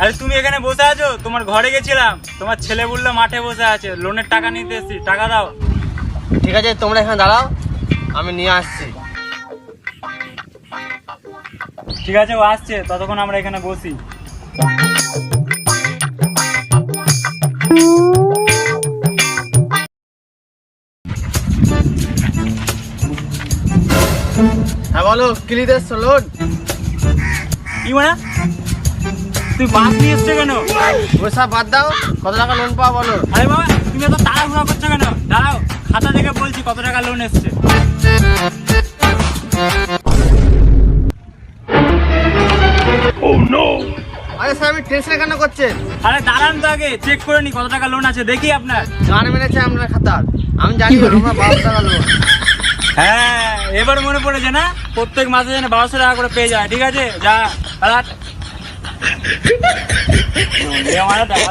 আরে তুমি এখানে বসে আছো, তোমার ঘরে গেছিলাম, তোমার ছেলে বললো মাঠে বসে আছে, লোনের টাকা নিতে এসেছি, টাকা দাও। ঠিক আছে, তোমরা এখানে দাঁড়াও, আমি নিয়ে আসছি। ঠিক আছে, ও আসছে, ততক্ষণ আমরা এখানে বসি। হ্যাঁ বলো, ক্লিয়ার লোন? কি মানে তুই বাস নিয়ে এসছো কেন? ওসব বাদ দাও, কত টাকা লোন পাওয়া বলো। আরে বাবা, তুমি এত তাড়াহুড়া করছো কেন? দাঁড়াও, খাতা থেকে বলছি কত টাকা লোন এসছে। আরে স্যার, আমি টেনশন কেন করছেন? আরে দাঁড়ান তো, আগে চেক করে নি কত টাকা লোন আছে, দেখি আপনার। গান মেরেছে আপনার খাতার, আমি জানি আমার 12 টাকা লোন। হ্যাঁ, এবার মনে পড়েছে না, প্রত্যেক মাসে যেন 1200 টাকা করে পেয়ে যায়। ঠিক আছে, যা। দেখা